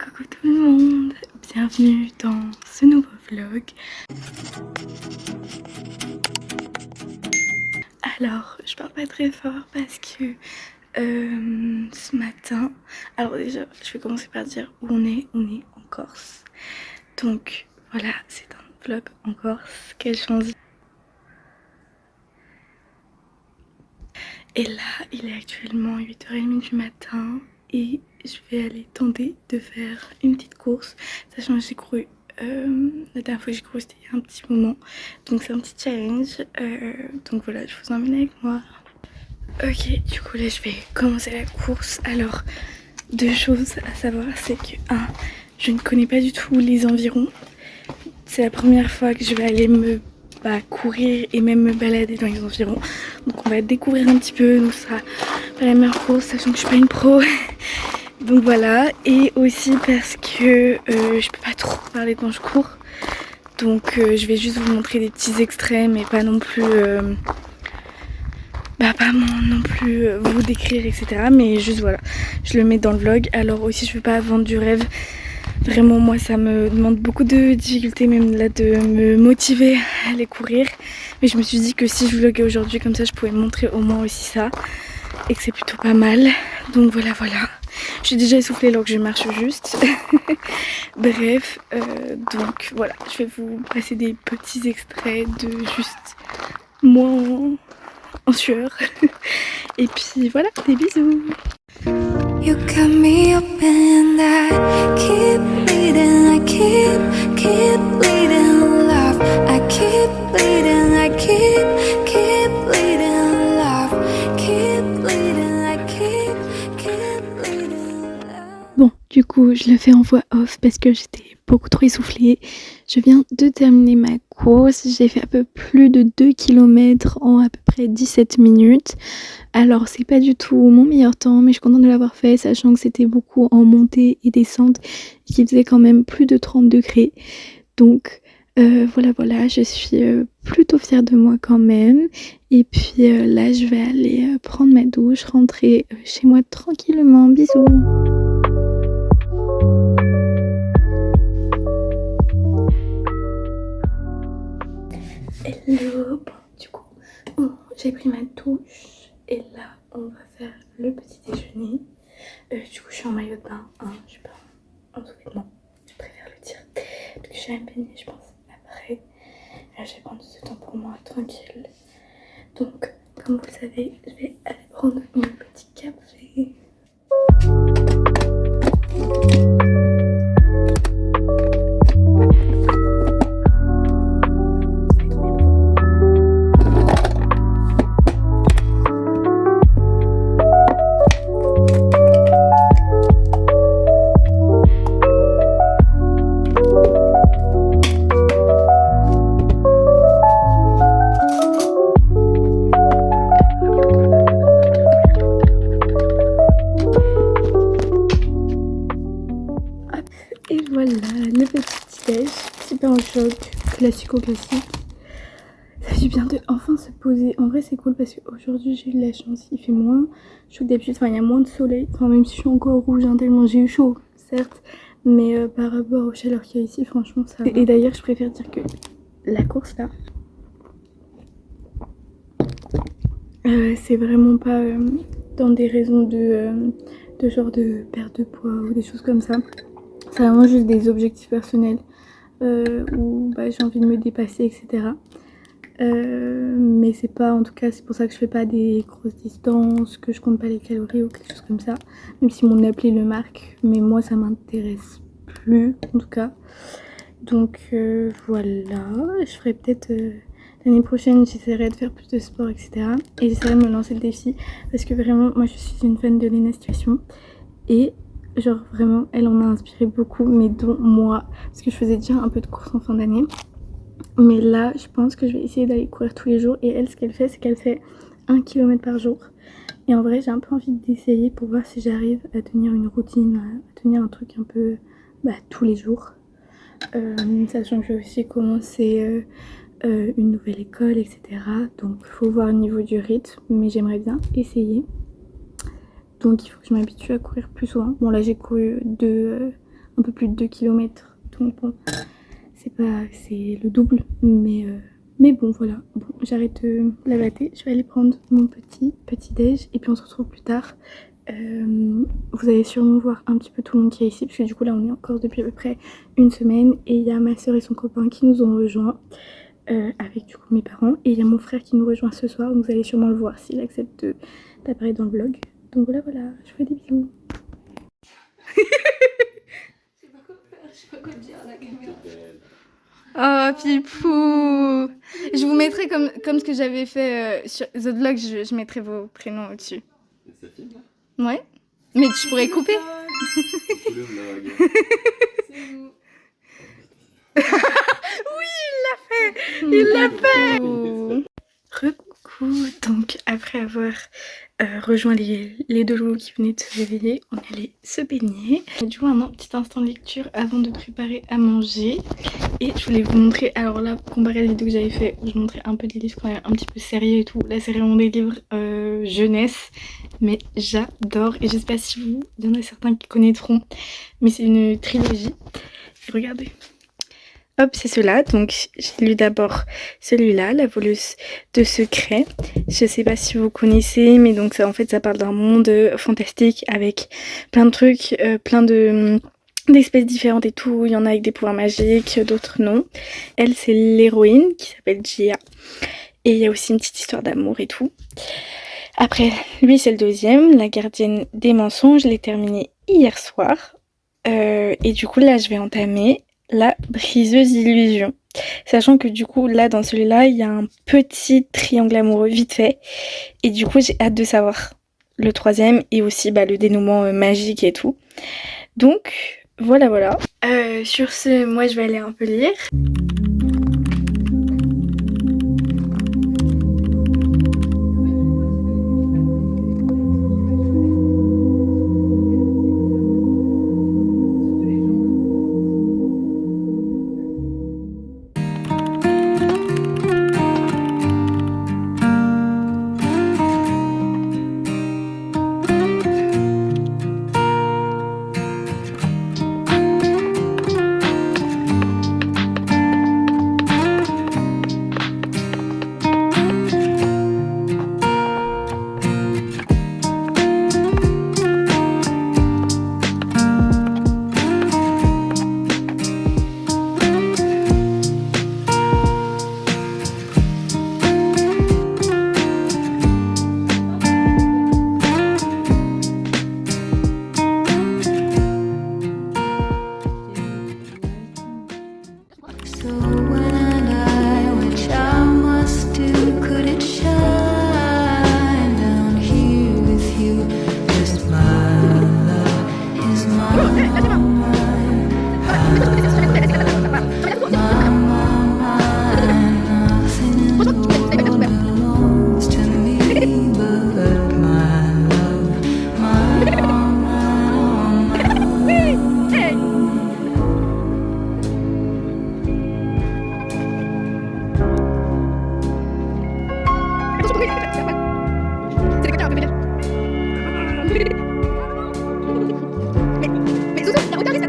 Coucou tout le monde, bienvenue dans ce nouveau vlog. Alors, je parle pas très fort parce que ce matin, alors déjà, je vais commencer par dire où on est en Corse. Donc voilà, c'est un vlog en Corse, quelle chance. Et là, il est actuellement 8h30 du matin et je vais aller tenter de faire une petite course, sachant que j'ai couru, la dernière fois que j'ai couru c'était il y a un petit moment, donc c'est un petit challenge, donc voilà, je vous emmène avec moi. Ok, du coup là je vais commencer la course. Alors, deux choses à savoir, c'est que je ne connais pas du tout les environs, c'est la première fois que je vais aller me courir et même me balader dans les environs. Donc on va découvrir un petit peu, donc ce sera pas la meilleure course sachant que je suis pas une pro. Donc voilà, et aussi parce que je peux pas trop parler quand je cours. Donc je vais juste vous montrer des petits extraits mais pas non plus non plus vous décrire etc. Mais juste voilà, je le mets dans le vlog. Alors aussi je veux pas vendre du rêve. Vraiment moi ça me demande beaucoup de difficultés même là de me motiver à aller courir. Mais je me suis dit que si je vloguais aujourd'hui comme ça je pouvais montrer au moins aussi ça. Et que c'est plutôt pas mal. Donc voilà. Je suis déjà essoufflée alors que je marche juste. Bref, donc voilà, je vais vous passer des petits extraits de juste moi en sueur. Et puis voilà, des bisous. You got me up and I keep bleeding, I keep bleeding love. I keep bleeding, I keep bleeding love. Keep bleeding, I keep bleeding love. Bon, du coup, je le fais en voix off parce que j'étais beaucoup trop essoufflée. Je viens de terminer ma course. J'ai fait un peu plus de 2 km en à peu près 17 minutes. Alors c'est pas du tout mon meilleur temps mais je suis contente de l'avoir fait sachant que c'était beaucoup en montée et descente et qu'il faisait quand même plus de 30 degrés. Donc voilà, je suis plutôt fière de moi quand même. Et puis là je vais aller prendre ma douche, rentrer chez moi tranquillement. Bisous. Hello, bon, du coup j'ai pris ma douche et là on va faire le petit déjeuner. Du coup je suis en maillot de bain, je suis pas en sous-vêtements, je préfère le dire parce que je suis à baigner je pense après. Là je vais prendre ce temps pour moi tranquille. Donc comme vous le savez je vais aller prendre mon petit café. Et voilà, le petit déj, petit pain au choc, classique. Ça fait du bien de enfin se poser. En vrai c'est cool parce qu'aujourd'hui j'ai eu de la chance, il fait moins chaud que d'habitude, enfin il y a moins de soleil. Enfin même si je suis encore rouge tellement j'ai eu chaud, certes. Mais par rapport aux chaleurs qu'il y a ici, franchement ça va. Et d'ailleurs je préfère dire que la course là, c'est vraiment pas dans des raisons de genre de perte de poids ou des choses comme ça. C'est vraiment juste des objectifs personnels où j'ai envie de me dépasser etc. Mais c'est pas, en tout cas c'est pour ça que je fais pas des grosses distances, que je compte pas les calories ou quelque chose comme ça. Même si mon appli le marque, mais moi ça m'intéresse plus en tout cas. Donc voilà, je ferai peut-être l'année prochaine j'essaierai de faire plus de sport etc. Et j'essaierai de me lancer le défi parce que vraiment moi je suis une fan de Léna Situation. Et genre vraiment elle en a inspiré beaucoup, mais dont moi, parce que je faisais déjà un peu de course en fin d'année. Mais là je pense que je vais essayer d'aller courir tous les jours. Et elle ce qu'elle fait c'est qu'elle fait 1 km par jour. Et en vrai j'ai un peu envie d'essayer pour voir si j'arrive à tenir une routine, à tenir un truc un peu tous les jours. Sachant que je vais aussi commencer une nouvelle école etc. Donc il faut voir au niveau du rythme, mais j'aimerais bien essayer. Donc il faut que je m'habitue à courir plus souvent. Bon là j'ai couru un peu plus de 2 km. Donc bon, c'est le double, mais bon voilà. Bon, j'arrête la latte, je vais aller prendre mon petit déj et puis on se retrouve plus tard. Vous allez sûrement voir un petit peu tout le monde qui est ici parce que du coup là on est en Corse depuis à peu près une semaine et il y a ma soeur et son copain qui nous ont rejoints avec du coup mes parents et il y a mon frère qui nous rejoint ce soir, donc vous allez sûrement le voir s'il accepte d'apparaître dans le vlog. Donc voilà, je fais des bisous. Je sais pas quoi dire à la caméra. Oh Pipou, je vous mettrai comme ce que j'avais fait sur The Vlog, je mettrai vos prénoms au-dessus. Ça filme là? Ouais. Mais tu pourrais couper. Le vlog. C'est vous. Oui, il l'a fait. Recoucou. Donc après avoir rejoint les deux loulous qui venaient de se réveiller, on allait se baigner. Du coup un petit instant de lecture avant de préparer à manger. Et je voulais vous montrer, alors là comparé à la vidéo que j'avais fait où je montrais un peu des livres quand même un petit peu sérieux et tout, là c'est vraiment des livres jeunesse, mais j'adore et j'espère si vous, il y en a certains qui connaîtront, mais c'est une trilogie. Et regardez. Hop, c'est ceux-là. Donc, j'ai lu d'abord celui-là, La voleuse de secrets. Je sais pas si vous connaissez, mais donc ça, en fait, ça parle d'un monde fantastique avec plein de trucs, plein d'espèces différentes et tout. Il y en a avec des pouvoirs magiques, d'autres non. Elle, c'est l'héroïne qui s'appelle Gia. Et il y a aussi une petite histoire d'amour et tout. Après, lui, c'est le deuxième, La gardienne des mensonges. Je l'ai terminé hier soir. Et du coup, là, je vais entamer La briseuse d'illusions. Sachant que du coup, là, dans celui-là, il y a un petit triangle amoureux vite fait. Et du coup, j'ai hâte de savoir le troisième et aussi le dénouement magique et tout. Donc, voilà. Sur ce, moi, je vais aller un peu lire. Mais Zouzou, la hauteur, ça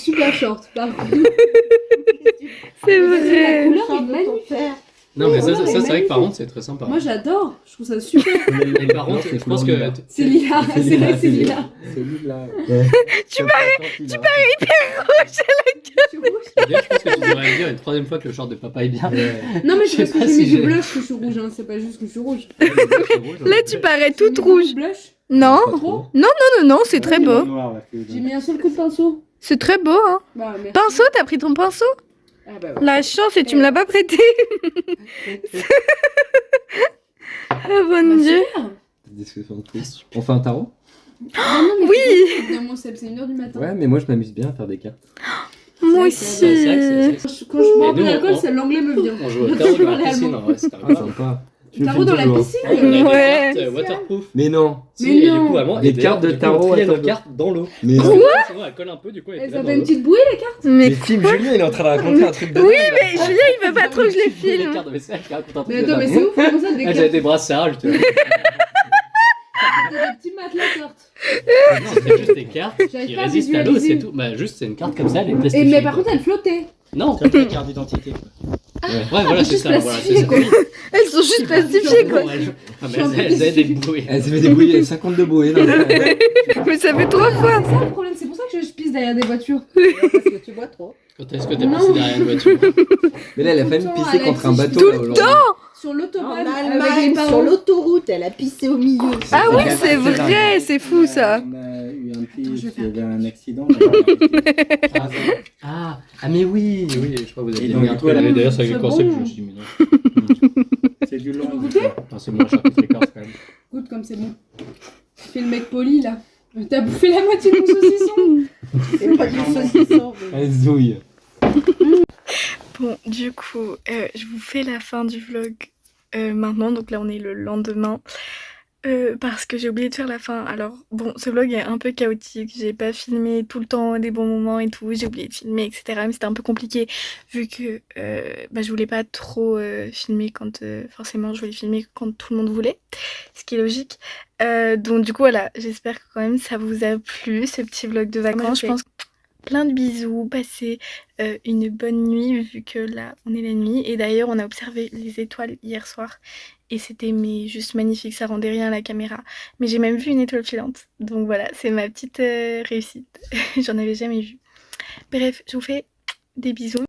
super short. Par contre. C'est La vrai. couleur est magnifique. Non, mais Ouais, ça, ouais, c'est vrai que par contre, c'est très sympa. Moi j'adore, je trouve ça super. Et par contre, je pense que. C'est lilas, c'est vrai que c'est lilas. C'est lilas. Tu parais hyper rouge. Je suis rouge. D'ailleurs, je pense que tu devrais me dire une troisième fois que le short de papa est bien. Non mais Je c'est sais parce que pas j'ai si mis du j'ai- blush que je suis rouge, hein. C'est pas juste que je suis rouge. Là, tu parais J'ai toute mis beaucoup rouge. de blush. Non, Trop. non, c'est très beau. J'ai mis un seul coup de pinceau. C'est très beau, hein. Bah merci. Pinceau, t'as pris ton pinceau? Ah bah ouais. La chance, et tu me l'as pas prêté. Ah, bon Bah, Dieu. super. Discussion de plus. On fait un tarot? Ah non, mais Oui. dans mon cep, c'est 1h du matin. Ouais, mais moi je m'amuse bien à faire des cartes. Moi vrai aussi. C'est vrai que Quand je bois un Et peu nous, d'alcool, on- c'est l'anglais me vient. On joue au tarot dans la piscine, en vrai, c'est Ah, incroyable. sympa. Tu me Tarot filmes dans la toujours. piscine. On a des Ouais. cartes waterproof. Mais non. Si, Mais et non. du coup, vraiment, Des et d'ailleurs, cartes de du coup, tarot on pliait nos waterproof. cartes dans l'eau. Mais Parce que sinon, elle colle un peu, du coup, elle Et était ça là fait dans une l'eau. petite bouée les cartes. Mais film Julien, il est en train de raconter un truc de oui, dingue, là. mais Julien, il veut pas trop que je les Les filme. cartes de vaisselle, qui racontent un truc Mais de attends, mais dingue. c'est ouf, comment ça des Ah, j'avais cartes? des brassages, tu vois. Des petits matelas cartes. Non, c'est juste des cartes J'arrive qui pas à résistent à l'eau, visualiser. c'est tout. Bah, juste, c'est une carte comme ça, elle est Et plastifiée. mais par contre, elle flottait. Non, Comme ta carte d'identité. ouais, voilà, c'est juste ça. Voilà, plastifiée, c'est ça. quoi. Elles sont juste plastifiées, quoi. Non, mais elles avaient des bouées. Elle s'est fait débrouiller, 52 bouées. Non, Mais ça fait 3 fois. C'est ça le problème, c'est pour ça que je pisse derrière des voitures. Parce que tu bois trop. Quand est-ce que t'as Non. passé derrière une voiture? mais là, elle a Tout failli le temps, pisser elle a contre un dit bateau. tout là, le aujourd'hui. Sur En l'autobahn avec les Allemagne, parents. sur l'autoroute, elle a pissé au milieu. Ah oui, dingue, c'est c'est vrai, dingue. c'est fou ça. On a eu un Attends, je petit, vais il y avait faire un accident. on a arrêté. Ah, mais oui, je crois que vous avez Et dit donc, un du coup, truc. elle a- D'ailleurs, c'est avec c'est le concept, bon. je me suis dit, mais non. C'est du Tu long. veux goûter? Enfin, c'est moins cher que les cartes quand même. Goûte comme c'est bon. Tu fais le mec poli là. T'as bouffé la moitié de mon saucisson. C'est pas du saucisson. mais- Elle zouille. Bon, du coup, je vous fais la fin du vlog maintenant. Donc là, on est le lendemain. Parce que j'ai oublié de faire la fin. Alors, bon, ce vlog est un peu chaotique. J'ai pas filmé tout le temps des bons moments et tout. J'ai oublié de filmer, etc. Mais c'était un peu compliqué vu que je voulais pas trop filmer quand forcément je voulais filmer quand tout le monde voulait. Ce qui est logique. Donc, du coup, voilà. J'espère que quand même ça vous a plu ce petit vlog de vacances. Je pense plein de bisous, passez une bonne nuit vu que là on est la nuit et d'ailleurs on a observé les étoiles hier soir et c'était mais juste magnifique, ça rendait rien à la caméra mais j'ai même vu une étoile filante donc voilà c'est ma petite réussite, j'en avais jamais vu. Bref, je vous fais des bisous.